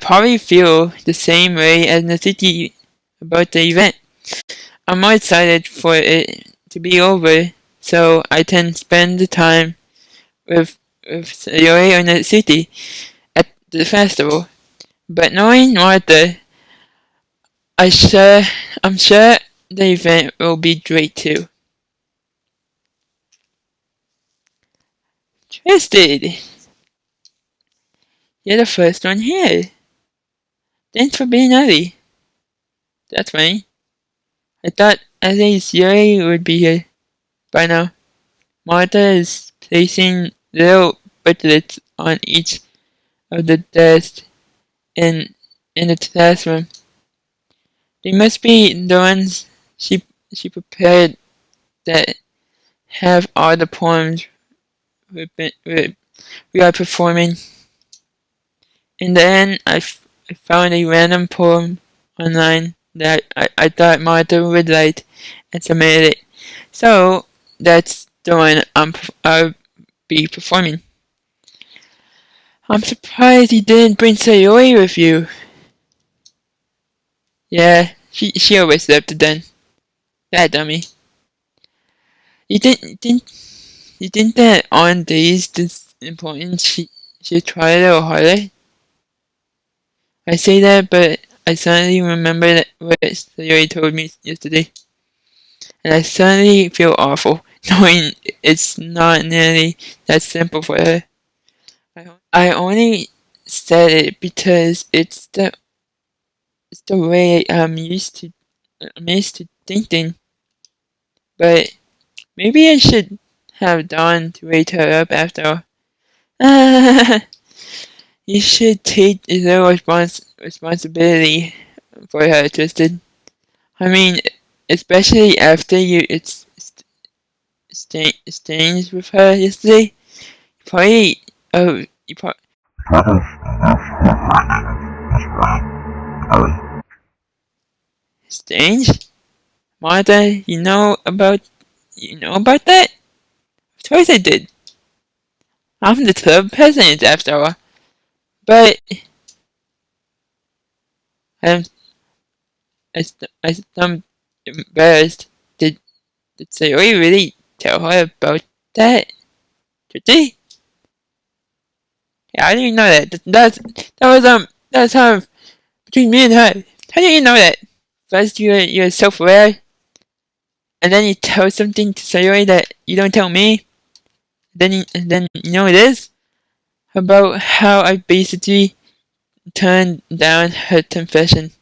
probably feel the same way as the city about the event. I'm more excited for it to be over, so I can spend the time with Sayori in the city at the festival. But knowing Martha, I sure I'm sure the event will be great too. Twisted, you're the first one here. Thanks for being early. That's funny. I thought at least Yuri would be here by now. Martha is placing little booklets on each of the desks in the classroom. They must be the ones she prepared that have all the poems we are performing. In the end, I found a random poem online that I thought Martha would like and submitted it. So that's the one I'll be performing. I'm surprised you didn't bring Sayori with you. Yeah, she always left then. That dummy. You think that on days this important she try a little harder? I say that, but I suddenly remember that what Sayori told me yesterday, and I suddenly feel awful knowing it's not nearly that simple for her. I only said it because it's the way I'm used to thinking, but maybe I should have Dawn to wake her up after all. You should take a little responsibility for her, Tristan. I mean, especially after you exchanged with her yesterday. Probably, you probably exchanged. Martha, you know about that? Of course I did. I'm the club president after all. But I'm I'm embarrassed. Did Sayori really tell her about that? Did they? Yeah, I didn't even know that. That's between me and her. How do you know that? First you're self-aware, and then you tell something to Sayori that you don't tell me. Then you know it is about how I basically turned down her confession.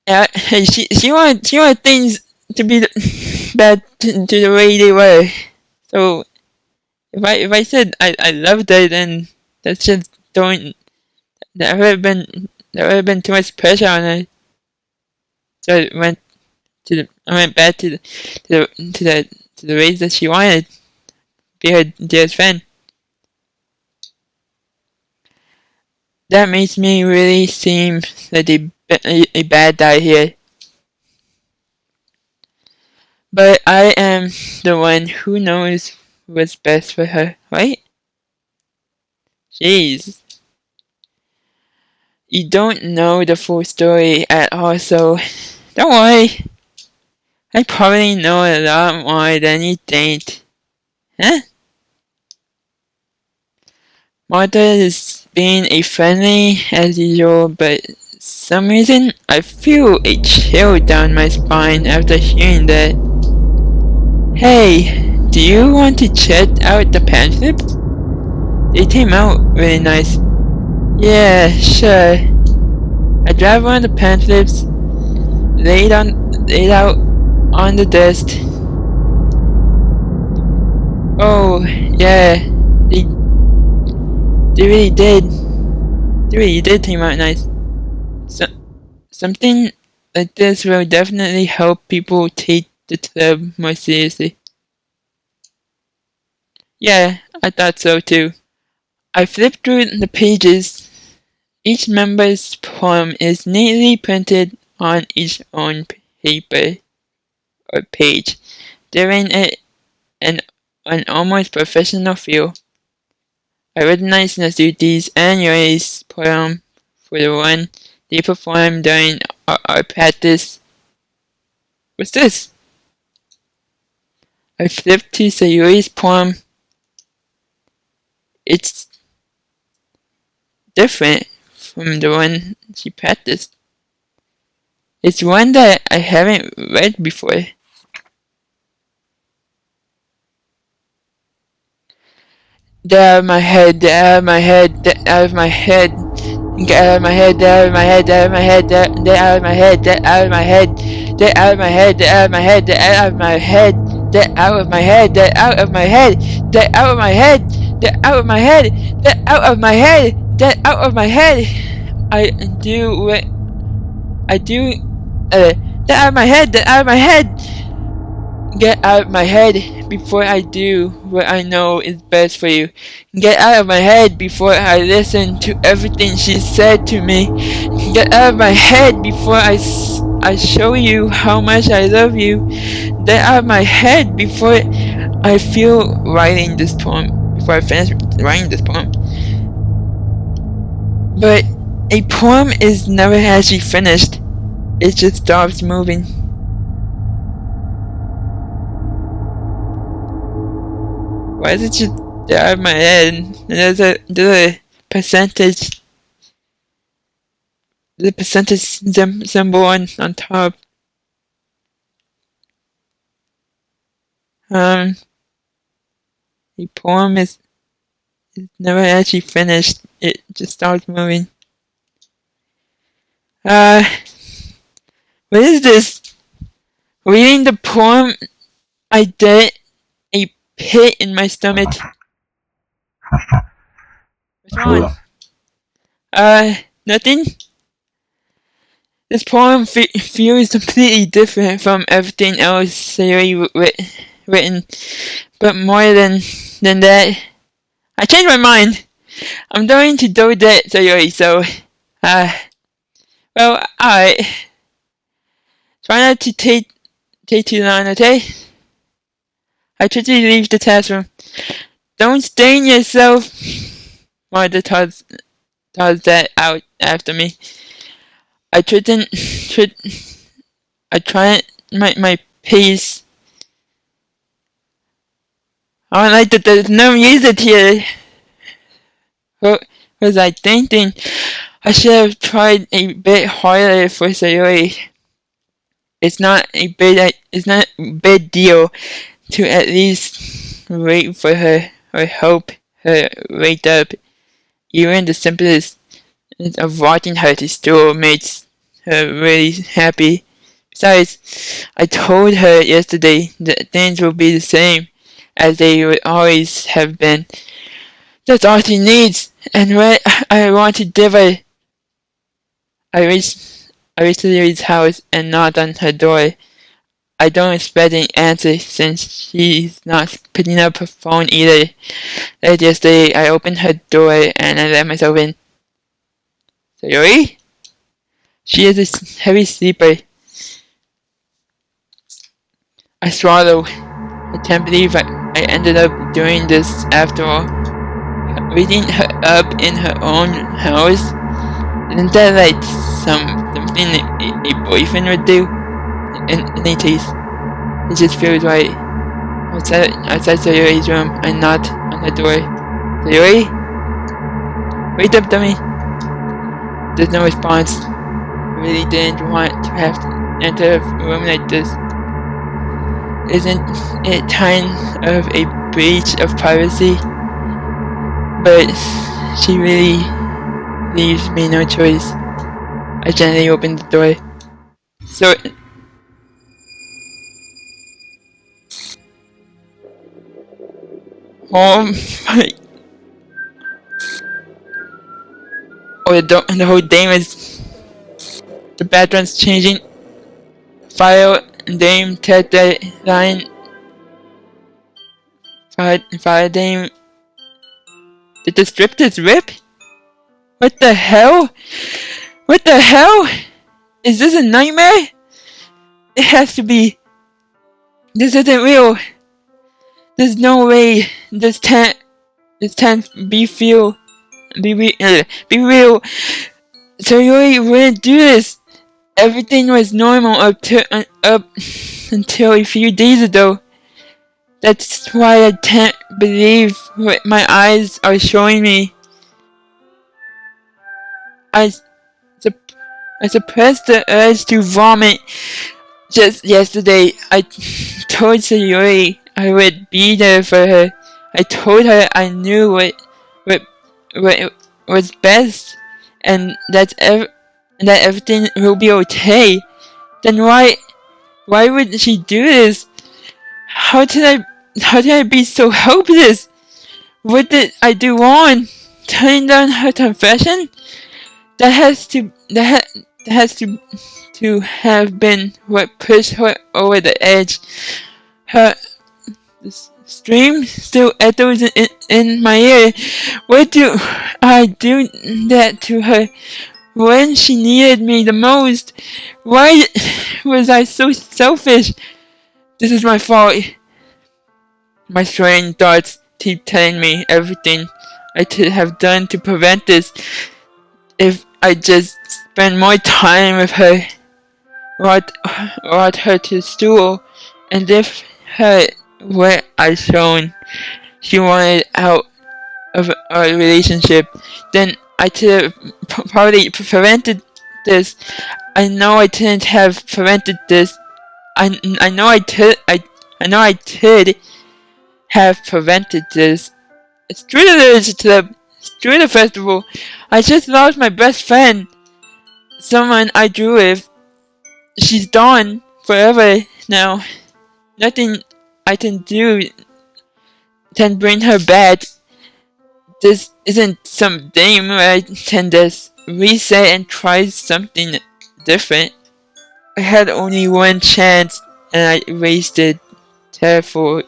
Yeah, she wanted things to be bad to the way they were. So if I said I loved her, then that's just throwing that would have been too much pressure on her. So I went back to the ways that she wanted to be her dearest friend. That makes me really seem like a bad guy here. But I am the one who knows what's best for her, right? Jeez. You don't know the full story at all, so don't worry. I probably know a lot more than you think. Huh? Martha is being a friendly as usual, but some reason I feel a chill down my spine after hearing that. Hey, do you want to check out the pamphlets? They came out really nice. Yeah, sure. I grabbed one of the pamphlets, laid out on the desk. Oh, yeah, they really did. They really did came out nice. So, something like this will definitely help people take the club more seriously. Yeah, I thought so too. I flipped through the pages. Each member's poem is neatly printed on each own paper or page, giving it an almost professional feel. I recognized Nasuki's and Yuri's poem for the one they performed during our practice. What's this? I flipped to Sayuri's poem. It's different from the one she practiced. It's one that I haven't read before. Get out of my head, get out of my head, get out of my head. Get out of my head, get out of my head, get out of my head, get out of my head, get out of my head, get out of my head, get out of my head, get out of my head, get out of my head, get out of my head, get out of my head, get out of my head, get out of my head, get out of my head. I do what I do. Get out of my head, get out of my head. Get out of my head before I do what I know is best for you. Get out of my head before I listen to everything she said to me. Get out of my head before I show you how much I love you. Get out of my head before I feel writing this poem. Before I finish writing this poem. But a poem is never actually finished. It just stops moving. Why is it just out of my head? And there's a percentage, the percentage symbol on top. The poem is never actually finished. It just starts moving. What is this? Reading the poem, I get a pit in my stomach. What's wrong? Nothing? This poem feels completely different from everything else Sayori written, but more than that, I changed my mind. I'm going to do that, Sayori, so, well, alright. Try not to take too long, okay? I quickly leave the classroom. Don't stain yourself, Martha toss that out after me. I try my pace. I don't like that there's no music here. What was I thinking? I should have tried a bit harder for Sayori. It's not a big deal to at least wait for her or help her wake up. Even the simplest of watching her to stool makes her really happy. Besides, I told her yesterday that things will be the same as they would always have been. That's all she needs, and when I want to give her. I reached Sayori's house and knocked on her door. I don't expect an answer since she's not picking up her phone either. Like yesterday, I opened her door and I let myself in. Sayori? She is a heavy sleeper. I swallow. I can't believe I ended up doing this after all. Waking her up in her own house? Isn't that like something a boyfriend would do? In any case, it just feels right. Outside Sayori's room, I knocked on her door. Sayori? Wake up, dummy! There's no response. I really didn't want to have to enter a room like this. Isn't it kind of a breach of privacy? But she really leaves me no choice. I gently opened the door. So home. Oh, the whole game is the background's changing. File name tag line. File name. Did the script just rip? What the hell? What the hell? Is this a nightmare? It has to be. This isn't real. There's no way. This can't be real. Be real. Sayori wouldn't do this. Everything was normal up until a few days ago. That's why I can't believe what my eyes are showing me. I suppressed the urge to vomit. Just yesterday, I told Sayori I would be there for her. I told her I knew what was best, and that everything will be okay. Then why would she do this? How did I be so hopeless? What did I do wrong? Turning down her confession? That has to have been what pushed her over the edge. Her scream still echoes in my ear. Why do I do that to her when she needed me the most? Why was I so selfish? This is my fault. My strange thoughts keep telling me everything I could have done to prevent this. If I just spent more time with her, brought her to school, and if her what I shown she wanted out of our relationship, then I could have probably prevented this. I know I couldn't have prevented this. I know I could. I know I could have prevented this. Screw the festival. I just lost my best friend. Someone I drew with. She's gone forever now. Nothing I can do can bring her back. This isn't some game where I can just reset and try something different. I had only one chance and I wasted careful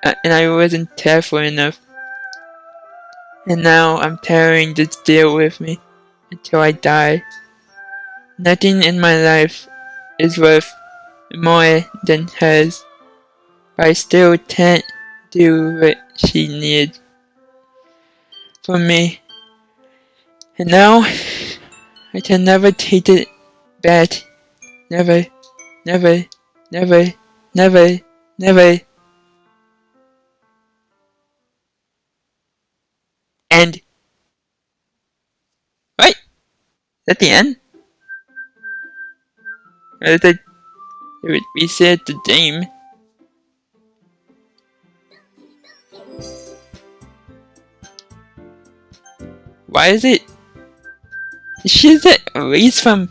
and I wasn't careful enough. And now I'm carrying this deal with me until I die. Nothing in my life is worth more than hers, but I still can't do what she needed from me. And now, I can never take it back. Never, never, never, never, never. And, right? Is that the end? Or did it would reset the game? Why is it? She that erased from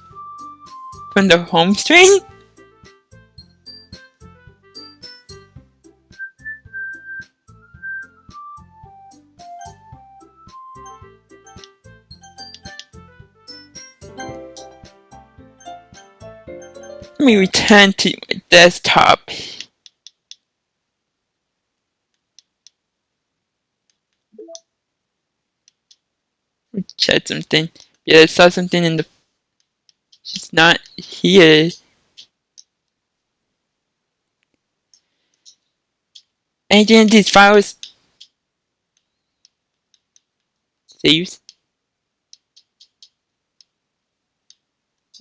the home screen? Let me return to my desktop. Check something. Yeah, I saw something in the. She's not here. Anything in these files? Saves?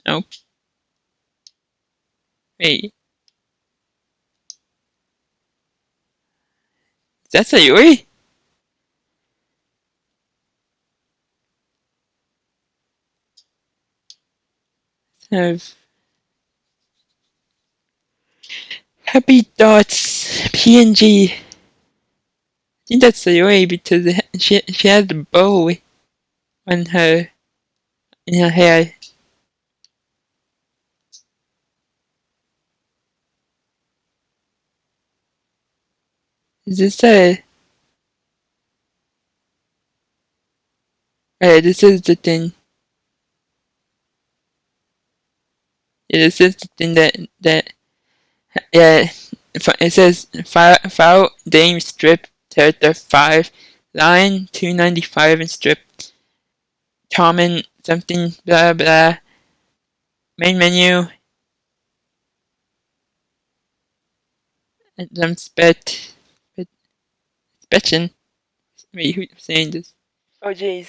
Nope. Wait. Is that Sayori? Have happy thoughts. PNG. I think that's Sayori because she has the bow on her in her hair. Is this a? Alright, this is the thing. Yeah, this is the thing that yeah. It says file name strip character 5 line 295 and strip common something blah blah main menu and some special. Wait, who's saying this? Oh jeez,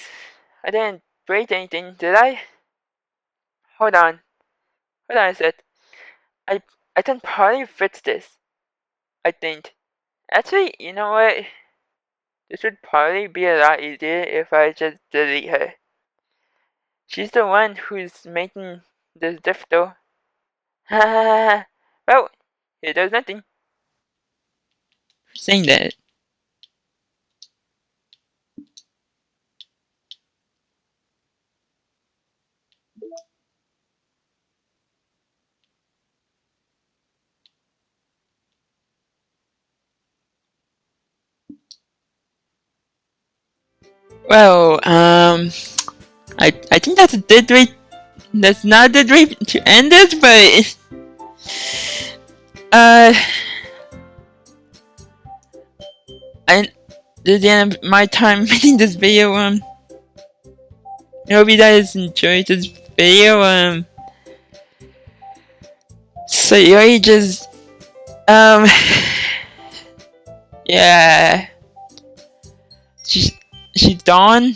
I didn't break anything, did I? Hold on a sec. I can probably fix this. I think. Actually, you know what? This would probably be a lot easier if I just delete her. She's the one who's making this difficult. Well, here does nothing. Who's saying that? Well, I think that's a dead rate. That's not a dead rate to end this, but I this is the end of my time making this video. I hope you guys enjoyed this video. So you just yeah, she's gone.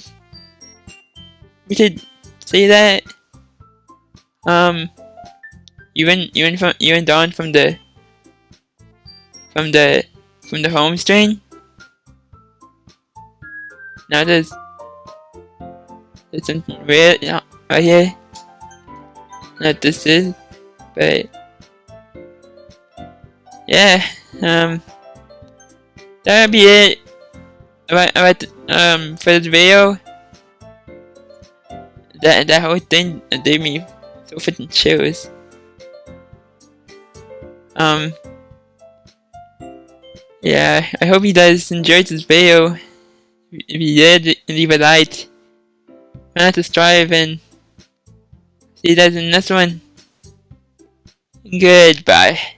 We could say that. Even Dawn from the home screen. Now there's something weird right here. Not this is, but yeah. That'll be it. About for this video. That whole thing gave me so fucking chills. Yeah, I hope you guys enjoyed this video. If you did, leave a like. Try not to strive and see you guys in the next one. Goodbye.